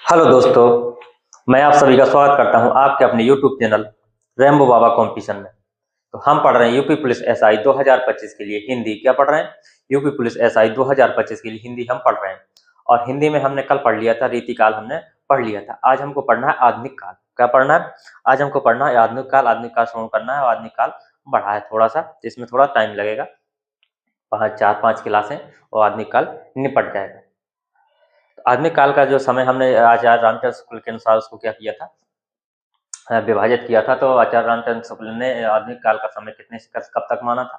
Hello दोस्तों, मैं आप सभी का स्वागत करता हूं आपके अपने यूट्यूब चैनल रेम्बो बाबा कंपटीशन में। तो हम पढ़ रहे हैं यूपी पुलिस एसआई 2025 के लिए हिंदी। क्या पढ़ रहे हैं? यूपी पुलिस एसआई 2025 के लिए हिंदी हम पढ़ रहे हैं। और हिंदी में हमने कल पढ़ लिया था रीतिकाल, हमने पढ़ लिया था। आज हमको पढ़ना है आधुनिक काल। क्या पढ़ना है? आज हमको पढ़ना है आधुनिक काल। आधुनिक काल शुरू करना है और आधुनिक काल बढ़ा है थोड़ा सा, इसमें थोड़ा टाइम लगेगा। 4-5 क्लासें और आधुनिक काल निपट जाएगा। आधुनिक काल का जो समय हमने आचार्य रामचंद्र शुक्ल के अनुसार उसको क्या किया था, विभाजित किया था। तो आचार्य रामचंद्र शुक्ल ने आधुनिक काल का समय कब तक माना था?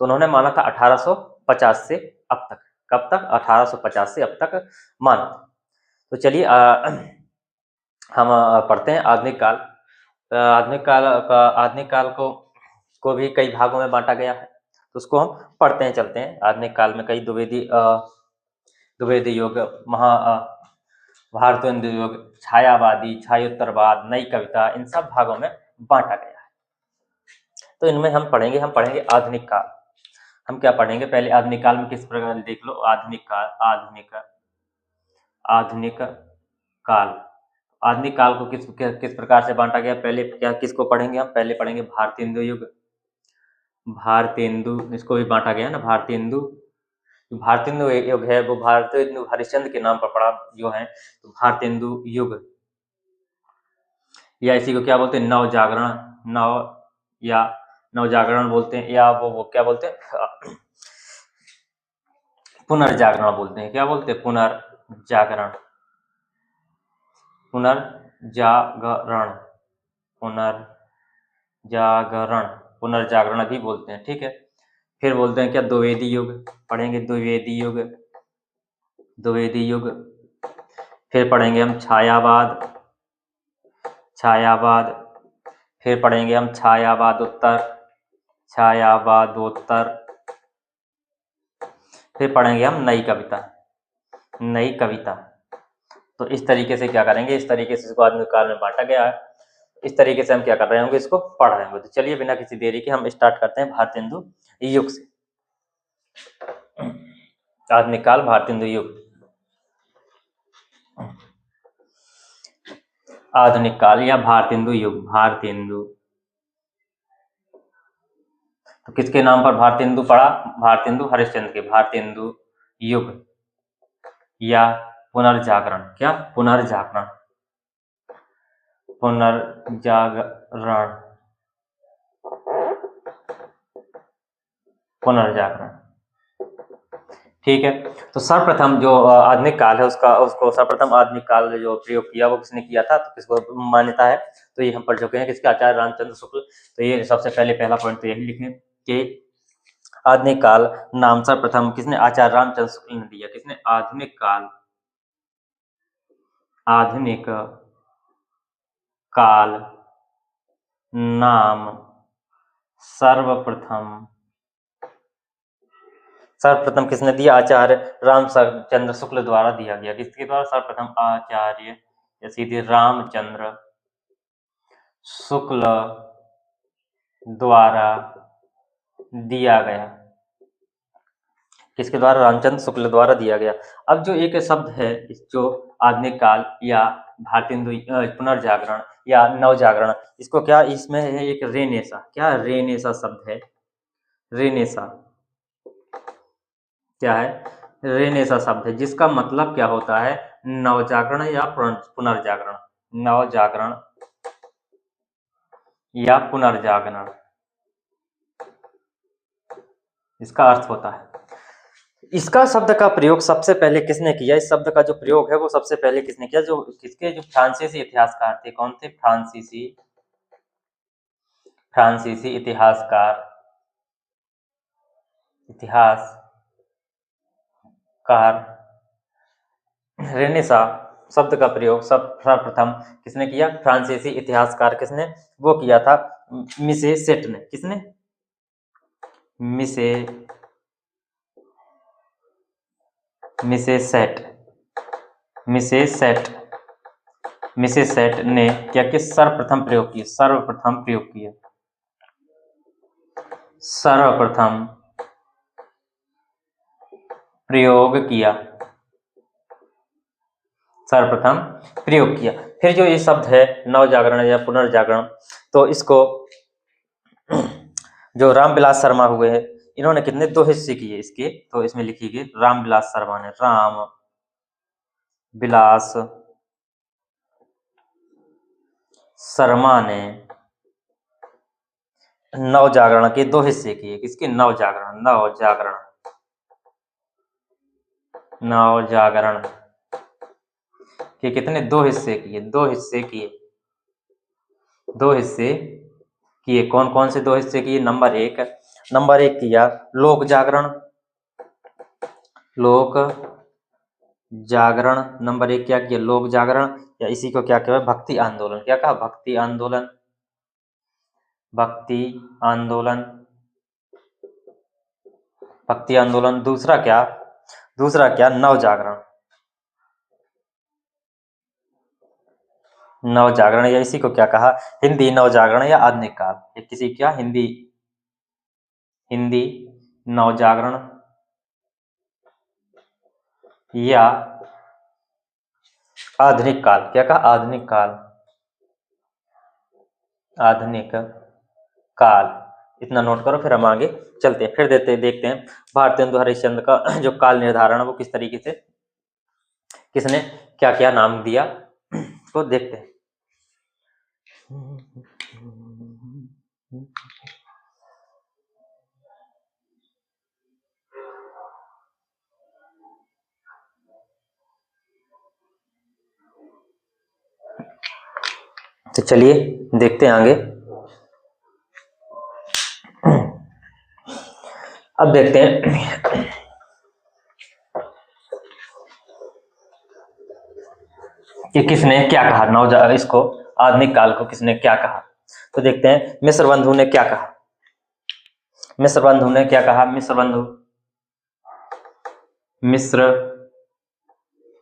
तो उन्होंने माना था 1850 से अब तक। कब तक? 1850 से अब तक माना। तो चलिए हम पढ़ते हैं आधुनिक काल। आधुनिक काल को भी कई भागों में बांटा गया है, तो उसको हम पढ़ते हैं, चलते हैं। आधुनिक काल में कई द्विवेदी युग, भारतेंदु युग, छायावादी, छायोत्तरवाद, नई कविता, इन सब भागों में बांटा गया है। तो इनमें हम पढ़ेंगे आधुनिक काल। हम क्या पढ़ेंगे? पहले आधुनिक काल में किस प्रकार, देख लो। आधुनिक काल, आधुनिक काल, आधुनिक काल को किस प्रकार से बांटा गया? पहले किसको पढ़ेंगे हम? पहले पढ़ेंगे भारतेंदु युग। भारतेंदु, इसको भी बांटा गया ना, भारतेंदु। भारतेंदु युग है वो भारतेंदु हरिश्चंद्र के नाम पर पड़ा जो है, तो भारतेंदु युग। या इसी को क्या बोलते हैं? नव जागरण, या नवजागरण बोलते हैं, या वो क्या बोलते हैं? पुनर्जागरण बोलते हैं। क्या बोलते हैं? पुनर्जागरण, पुनर्जागरण, पुनर्जागरण, पुनर्जागरण भी बोलते हैं। ठीक है। फिर बोलते हैं क्या? द्विवेदी युग। पढ़ेंगे द्विवेदी युग, द्विवेदी युग। फिर पढ़ेंगे हम छायावाद, छायावाद। फिर पढ़ेंगे हम छायावादोत्तर, छायावादोत्तर। फिर पढ़ेंगे हम नई कविता, नई कविता। तो इस तरीके से क्या करेंगे? इस तरीके से इसको आधुनिक काल में बांटा गया है। इस तरीके से हम क्या कर रहे होंगे? इसको पढ़ रहे होंगे। तो चलिए बिना किसी देरी के हम स्टार्ट करते हैं भारतेंदु युग से। आधुनिक काल, भारतेंदु युग। आधुनिक काल या भारतेंदु युग, भारतेंदु, तो किसके नाम पर भारतेंदु पड़ा? भारतेंदु हरिश्चंद्र के। भारतेंदु युग या पुनर्जागरण, क्या? पुनर्जागरण, पुनर्जागरण, पुनर्जागरण। ठीक है। तो सर्वप्रथम जो आधुनिक काल है उसको सर्वप्रथम आधुनिक काल जो प्रयोग किया वो किसने किया था? तो किसको मान्यता है? तो ये हम पढ़ चुके हैं, किसके? आचार्य रामचंद्र शुक्ल। तो ये सबसे पहला पॉइंट तो यही लिखें कि आधुनिक काल नाम सर्वप्रथम किसने? आचार्य रामचंद्र शुक्ल ने दिया। किसने? आधुनिक काल, आधुनिक काल नाम सर्वप्रथम किसने दिया? आचार्य रामचंद्र शुक्ल द्वारा दिया गया। किसके द्वारा? सर्वप्रथम आचार्य या सीधे रामचंद्र शुक्ल द्वारा दिया गया। किसके द्वारा? रामचंद्र शुक्ल द्वारा दिया गया। अब जो एक शब्द है, जो आधुनिक काल या भारतेंदु पुनर्जागरण या नवजागरण, इसको क्या? इसमें है एक रेनेसा। क्या? रेनेसा शब्द है। रेनेसा क्या है? रेनेसा शब्द है, जिसका मतलब क्या होता है? नवजागरण या पुनर्जागरण, नवजागरण या पुनर्जागरण, इसका अर्थ होता है। इसका शब्द का प्रयोग सबसे पहले किसने किया? इस शब्द का जो प्रयोग है वो सबसे पहले किसने किया? जो किसके? जो फ्रांसीसी इतिहासकार थे। कौन थे? फ्रांसीसी इतिहासकार, रेनेसा शब्द का प्रयोग सर्वप्रथम किसने किया? फ्रांसीसी इतिहासकार। किसने वो किया था? मिसे सेट ने। किसने? मिसे सेट ने क्या किया? सर्वप्रथम प्रयोग किया, सर्वप्रथम प्रयोग किया, सर्वप्रथम प्रयोग किया। फिर जो ये शब्द है नवजागरण या पुनर्जागरण, तो इसको जो रामविलास शर्मा हुए हैं, इन्होंने कितने 2 हिस्से किए इसके, तो इसमें लिखिए रामविलास शर्मा ने, राम विलास शर्मा ने नवजागरण के 2 हिस्से किए। किसके? नवजागरण, नवजागरण, नवजागरण के कितने? 2 हिस्से किए, 2 हिस्से किए, 2 हिस्से किए। कौन कौन से 2 हिस्से किए? नंबर एक किया लोक जागरण, लोक जागरण। नंबर 1 क्या किया? लोक जागरण, या इसी को क्या कहते हैं? भक्ति आंदोलन। क्या कहा? भक्ति आंदोलन, भक्ति आंदोलन, भक्ति आंदोलन। दूसरा क्या? नवजागरण, नवजागरण, या इसी को क्या कहा? हिंदी नवजागरण या आधुनिक काल। ये किसी क्या? हिंदी नवजागरण या आधुनिक काल। क्या कहा? आधुनिक काल, आधुनिक काल। इतना नोट करो, फिर हम आगे चलते हैं। फिर देखते हैं भारतेंदु हरिश्चंद्र का जो काल निर्धारण है वो किस तरीके से, किसने क्या क्या नाम दिया, तो देखते हैं। तो चलिए देखते हैं आगे। अब देखते हैं कि किसने क्या कहा, इसको आधुनिक काल को किसने क्या कहा। तो देखते हैं मिश्र बंधु ने क्या कहा। मिश्र बंधु ने क्या कहा? मिश्र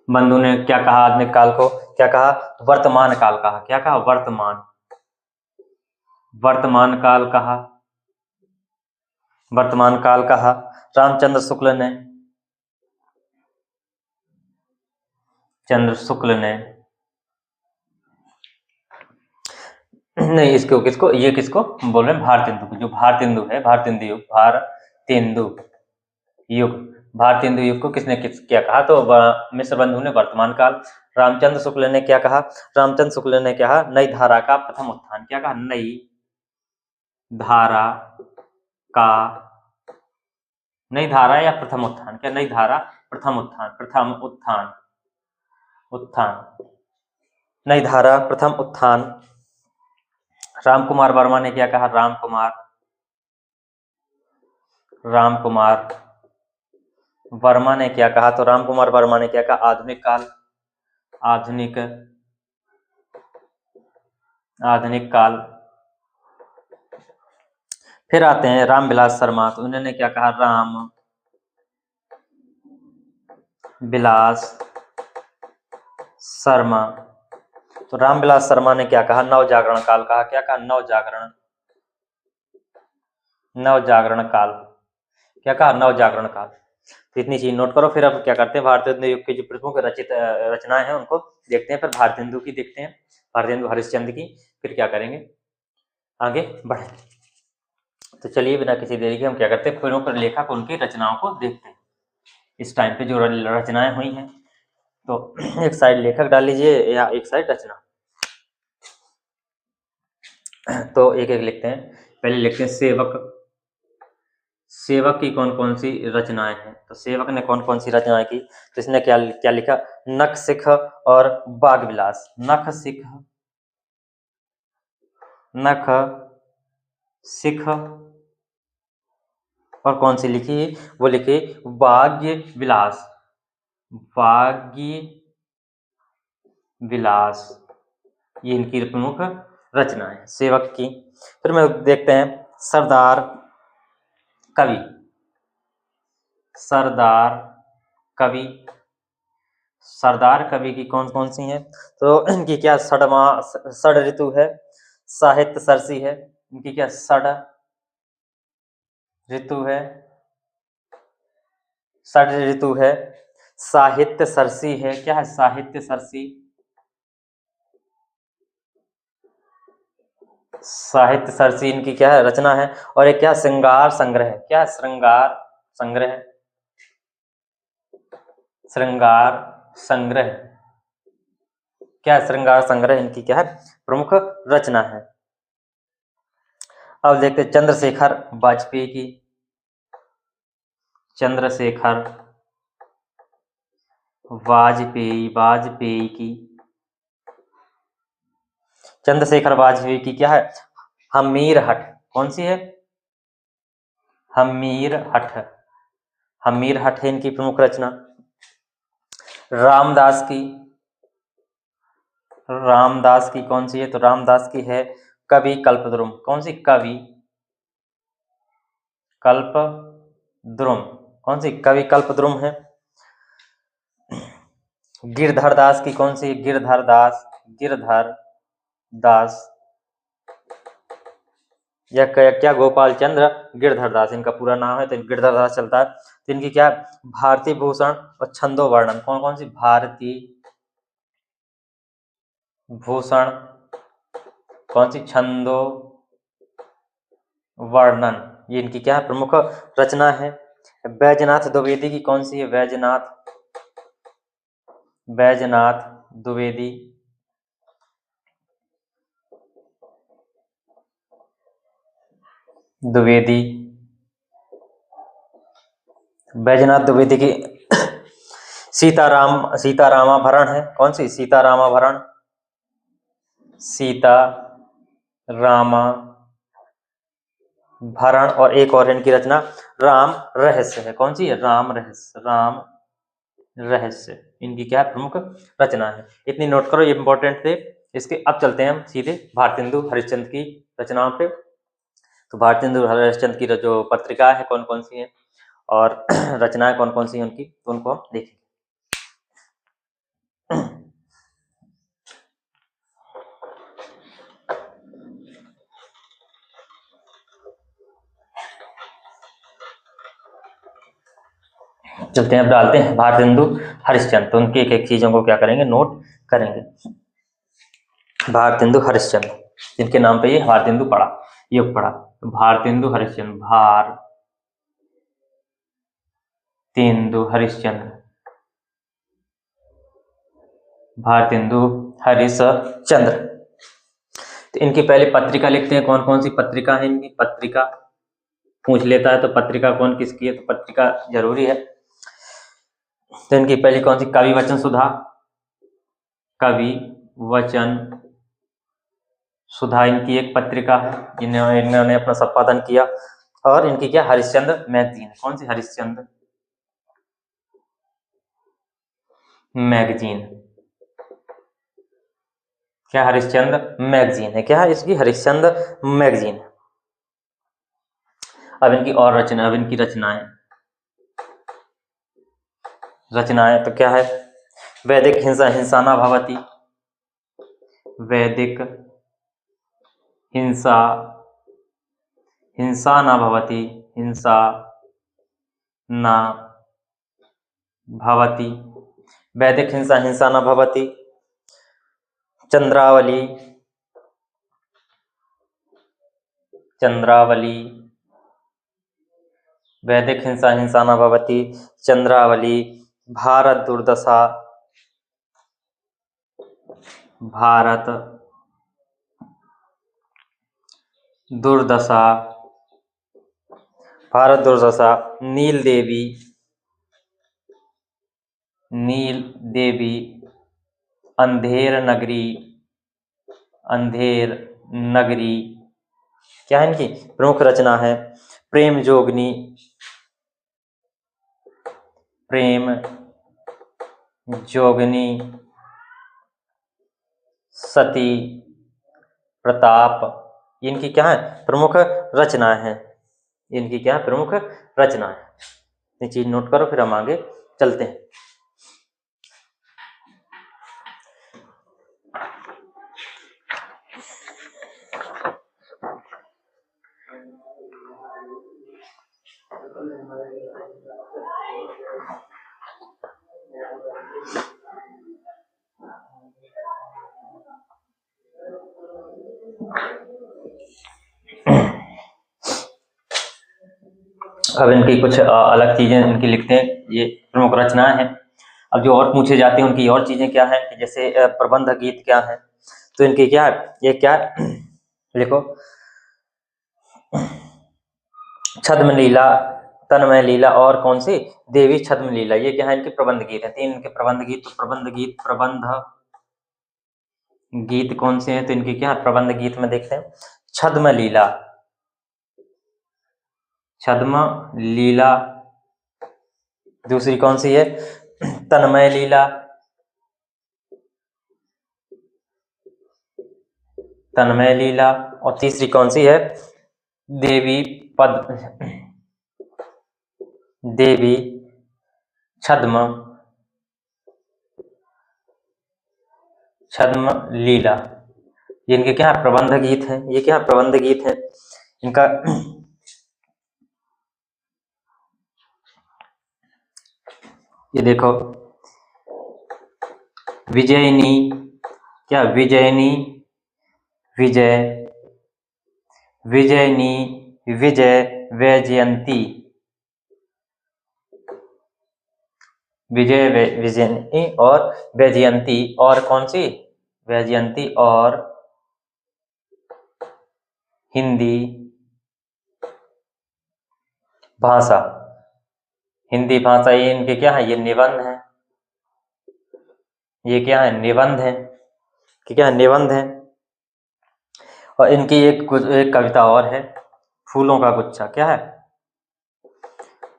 बंधु ने क्या कहा? आधुनिक काल को क्या कहा? वर्तमान काल कहा। क्या कहा? वर्तमान काल कहा, वर्तमान काल कहा। रामचंद्र शुक्ल ने, नहीं, इसको किसको? ये किसको बोल रहे हैं? भारतेंदु को। जो भारतेंदु है, भारतेंदु युग को किसने क्या कहा? तो मिश्र बंधु ने वर्तमान काल। रामचंद्र शुक्ल ने क्या कहा? रामचंद्र शुक्ल ने कहा नई धारा का प्रथम उत्थान। क्या कहा? नई धारा का, नई धारा या प्रथम उत्थान? क्या? नई धारा, प्रथम उत्थान, नई धारा प्रथम उत्थान। रामकुमार वर्मा ने क्या कहा? रामकुमार वर्मा ने क्या कहा? तो रामकुमार वर्मा ने क्या कहा? आधुनिक काल, आधुनिक काल। फिर आते हैं रामविलास शर्मा, तो उन्होंने क्या कहा? रामविलास शर्मा। तो रामविलास शर्मा ने क्या कहा? नवजागरण काल कहा। क्या कहा? नवजागरण काल। क्या कहा? नवजागरण काल। तो इतनी चीज नोट करो। फिर अब क्या करते हैं, भारतेंदु युग के जो प्रमुख रचनाएं हैं उनको देखते हैं। फिर भारतेंदु की देखते हैं, भारतेंदु हरिश्चंद्र की, फिर क्या करेंगे, आगे बढ़े। तो चलिए बिना किसी देरी के हम क्या करते हैं, प्रमुख लेखक उनकी रचनाओं को देखते हैं। इस टाइम पे जो रचनाएं हुई हैं, तो एक साइड लेखक डाल लीजिए या एक साइड रचना। तो एक एक लिखते हैं। पहले लिखते हैं सेवक की कौन कौन सी रचनाएं हैं। तो सेवक ने कौन कौन सी रचनाएं की, तो इसने क्या क्या लिखा? नख सिख और बाग विलास। नख सिख और कौन सी लिखी? वो लिखी वाग्य विलास। ये इनकी प्रमुख रचना है सेवक की। फिर मैं देखते हैं सरदार कवि की कौन कौन सी हैं। तो इनकी क्या षड ऋतु है, साहित्य सरसी है। इनकी क्या षड ऋतु है, साहित्य सरसी है, क्या है? साहित्य सरसी। साहित्य सरसी इनकी क्या है? रचना है। और एक क्या? श्रृंगार संग्रह। क्या? श्रृंगार संग्रह। श्रृंगार संग्रह। क्या? श्रृंगार संग्रह इनकी क्या है? प्रमुख रचना है। अब देखते हैं चंद्रशेखर वाजपेयी की। चंद्रशेखर वाजपेयी की। चंद्रशेखर वाजपेयी की क्या है? हमीर हठ। कौन सी है? हमीर हठ। हमीर हठ है इनकी प्रमुख रचना। रामदास की। रामदास की कौन सी है? तो रामदास की है कवि कल्पद्रुम। कौन सी? कवि कल्पद्रुम। कौन सी? कवि कल्पद्रुम है। गिरधर दास की कौन सी? गिरधर दास। गिरधर दास या क्या? गोपाल चंद्र गिरधर दास इनका पूरा नाम है, तो गिरधर दास चलता है। तो इनकी क्या? भारती भूषण और छंदो वर्णन। कौन कौन सी? भारती भूषण। कौन सी? छंदो वर्णन। ये इनकी क्या है? प्रमुख रचना है। बैजनाथ द्विवेदी की कौन सी है? बैजनाथ द्विवेदी। द्विवेदी। बैजनाथ द्विवेदी की सीतारामाभरण है। कौन सी? सीतारामाभरण। सीतारामाभरण। और एक और इनकी रचना राम रहस्य है। कौन सी है? राम रहस्य। राम रहस्य इनकी क्या है? प्रमुख रचना है। इतनी नोट करो, ये इंपॉर्टेंट थे इसके। अब चलते हैं हम सीधे भारतेंदु हरिश्चंद्र की रचनाओं पे। तो भारतेंदु हरिश्चंद्र की जो पत्रिका है कौन कौन सी है और रचनाएं कौन कौन सी हैं उनकी, तो उनको हम देखेंगे। चलते हैं, अब डालते हैं भारतेंदु हरिश्चंद्र। तो उनकी एक एक चीजों को क्या करेंगे? नोट करेंगे। भारतेंदु हरिश्चंद्र, जिनके नाम पे ये भारतेंदु पड़ा, योग पड़ा। तो भारतेंदु हरिश्चंद्र, भारतेंदु हरिश्चंद्र, भारतेंदु हरिश्चंद्र। तो इनकी पहले पत्रिका लिखते हैं। कौन कौन सी पत्रिका है इनकी? पत्रिका पूछ लेता है तो पत्रिका कौन किसकी है, तो पत्रिका जरूरी है। तो इनकी पहली कौन सी? कवि वचन सुधा। कवि वचन सुधा इनकी एक पत्रिका है, इन्होंने अपना संपादन किया। और इनकी क्या? हरिश्चंद्र मैगजीन। कौन सी? हरिश्चंद्र मैगजीन। क्या? हरिश्चंद्र मैगजीन है। क्या है इसकी? हरिश्चंद्र मैगजीन। अब इनकी और रचना, अब इनकी रचनाएं तो क्या है? वैदिक हिंसा हिंसाना भवति। वैदिक हिंसा हिंसा न भवति। हिंसा न भवति। वैदिक हिंसा हिंसा न भवति। चंद्रावली। चंद्रावली। वैदिक हिंसा हिंसा न भवति। चंद्रावली। भारत दुर्दशा। भारत दुर्दशा। भारत दुर्दशा। नील देवी। नील देवी। अंधेर नगरी। अंधेर नगरी। क्या है इनकी? प्रमुख रचना है। प्रेम जोगनी। प्रेम जोगनी। सती प्रताप। इनकी क्या है? प्रमुख रचना है। इनकी क्या है? प्रमुख रचना है। ये चीज नोट करो, फिर हम आगे चलते हैं। अब इनकी कुछ अलग चीजें इनकी लिखते हैं, ये प्रमुख रचनाएं हैं। अब जो और पूछे जाते हैं उनकी और चीजें क्या है, कि जैसे प्रबंध गीत क्या है, तो इनकी क्या है, ये क्या है लिखो, छद्म लीला, तन्मय लीला और कौन सी, देवी छद्म लीला, ये क्या है इनके प्रबंध गीत है। तीन इनके प्रबंध गीत, तो प्रबंध गीत कौन से हैं, तो इनकी क्या है, प्रबंध गीत में देखते हैं, छद्म लीला, छद्म लीला, दूसरी कौन सी है, तन्मय लीला, तन्मय लीला, और तीसरी कौन सी है, देवी देवी छद्म लीला, ये इनके क्या है, प्रबंध गीत हैं। ये क्या है, प्रबंध गीत हैं इनका। ये देखो, विजयनी, क्या विजयनी, विजय, विजयनी, विजय, वैजयंती, विजय, विजयनी और वैजयंती, और कौन सी, वैजयंती और हिंदी भाषा, हिंदी भाषा, ये इनके क्या है, ये निबंध है, ये क्या है, निबंध है, कि क्या है, निबंध है। और इनकी एक कविता और है, फूलों का गुच्छा, क्या है,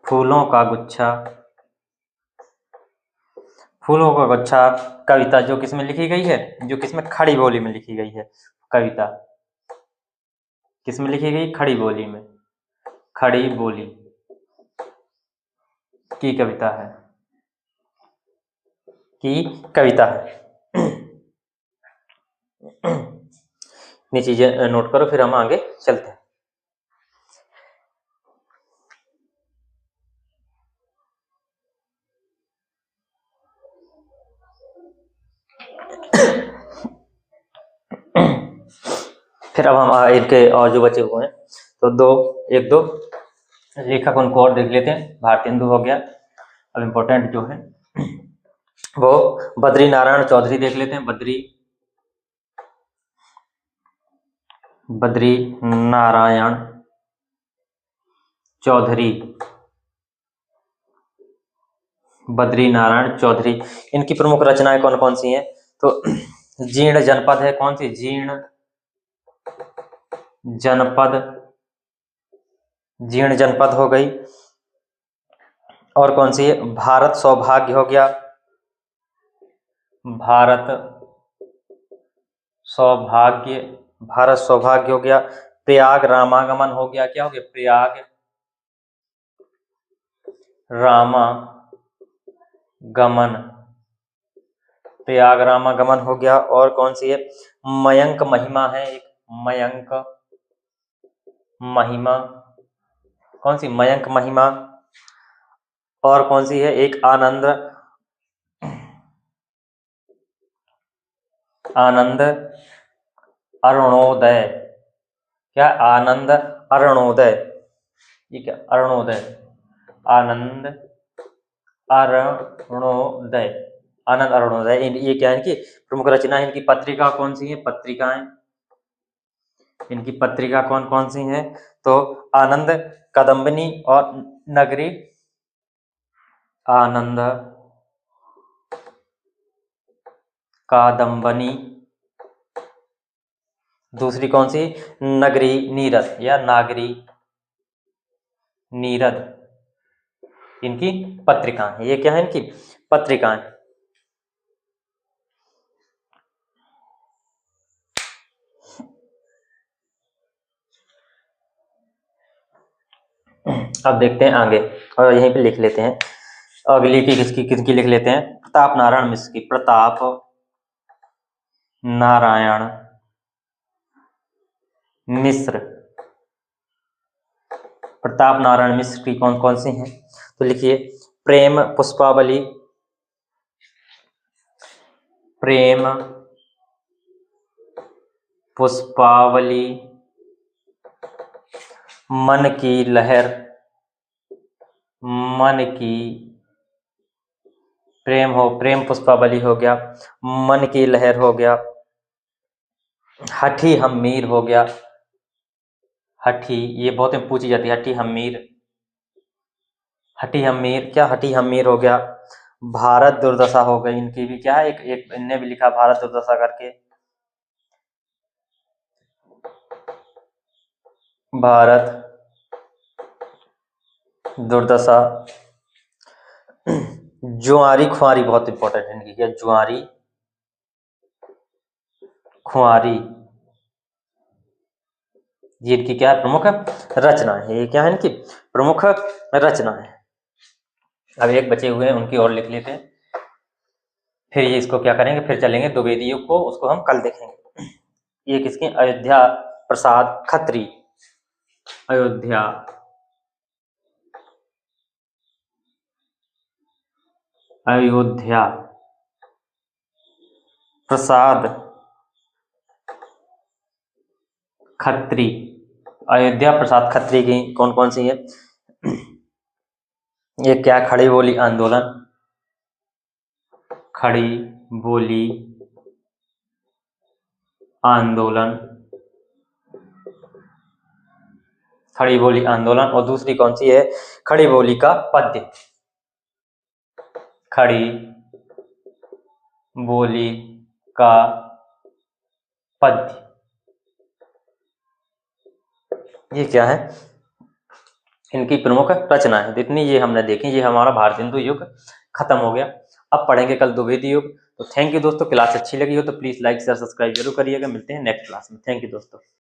फूलों का गुच्छा, फूलों का गुच्छा कविता, जो किसमें लिखी गई है, जो किसमें, खड़ी बोली में लिखी गई है कविता, किसमें लिखी गई, खड़ी बोली में, खड़ी बोली की कविता है, की कविता है। ये चीजें नोट करो, फिर हम आगे चलते हैं। फिर अब हम इनके और जो बचे हुए हैं, तो एक दो लेखक उनको और देख लेते हैं। भारतेंदु हो गया। अब इम्पोर्टेंट जो है वो बद्री नारायण चौधरी देख लेते हैं। बद्री नारायण चौधरी, बद्री नारायण चौधरी, इनकी प्रमुख रचनाएं कौन कौन सी हैं, तो जीर्ण जनपद है, कौन सी, जीर्ण जनपद, जीर्ण जनपद हो गई, और कौन सी है, भारत सौभाग्य हो गया, भारत सौभाग्य, भारत सौभाग्य हो गया, प्रयाग रामागमन हो गया, क्या हो गया, प्रयाग रामागमन, प्रयाग रामागमन हो गया, और कौन सी है, मयंक महिमा है एक, मयंक महिमा, कौन सी, मयंक महिमा, और कौन सी है, एक आनंद अरुणोदय, क्या, आनंद अरुणोदय, ये क्या, अरुणोदय, आनंद अरुणोदय, आनंद अरुणोदय, ये क्या है, इनकी प्रमुख रचना है। इनकी पत्रिका कौन सी है, पत्रिकाएं, इनकी पत्रिका कौन कौन सी हैं, तो आनंद कदम्बिनी और नगरी, आनंद कादम्बनी, दूसरी कौन सी, नगरी नीरद या नागरी नीरद, इनकी पत्रिकाएं, ये क्या है, इनकी पत्रिकाएं। अब देखते हैं आगे, और यहीं पे लिख लेते हैं अगली की, किसकी किसकी लिख लेते हैं, प्रताप नारायण मिश्र की, प्रताप नारायण मिश्र, प्रताप नारायण मिश्र की कौन कौन सी हैं, तो लिखिए, प्रेम पुष्पावली, प्रेम पुष्पावली, मन की लहर, मन की प्रेम हो, प्रेम पुष्पावली हो गया, मन की लहर हो गया, हठी हम्मीर हो गया, हठी ये बहुत पूछी जाती है, हठी हम्मीर, हठी हम्मीर क्या, हठी हम्मीर हो गया, भारत दुर्दशा हो गई, इनकी भी क्या है, एक इनने भी लिखा भारत दुर्दशा करके, भारत दुर्दशा। जुआरी खुआरी बहुत इंपॉर्टेंट है इनकी, क्या, जुआरी खुआरी, ये इनकी क्या है, प्रमुख रचना है, ये क्या है इनकी प्रमुख रचना है। अब एक बचे हुए हैं, उनकी और लिख लेते हैं, फिर ये इसको क्या करेंगे, फिर चलेंगे द्विवेदी युग को, उसको हम कल देखेंगे। ये किसके, अयोध्या प्रसाद खत्री, अयोध्या अयोध्या प्रसाद खत्री, अयोध्या प्रसाद खत्री की कौन कौन सी है, ये क्या, खड़ी बोली आंदोलन, खड़ी बोली आंदोलन, खड़ी बोली आंदोलन, और दूसरी कौन सी है, खड़ी बोली का पद्य, खड़ी बोली का पद्य, ये क्या है, इनकी प्रमुख रचना है। इतनी ये हमने देखी, ये हमारा भारत हिंदू युग खत्म हो गया। अब पढ़ेंगे कल द्विवेदी युग। तो थैंक यू दोस्तों, क्लास अच्छी लगी हो तो प्लीज लाइक शेयर सब्सक्राइब जरूर करिएगा। मिलते हैं नेक्स्ट क्लास में। थैंक यू दोस्तों।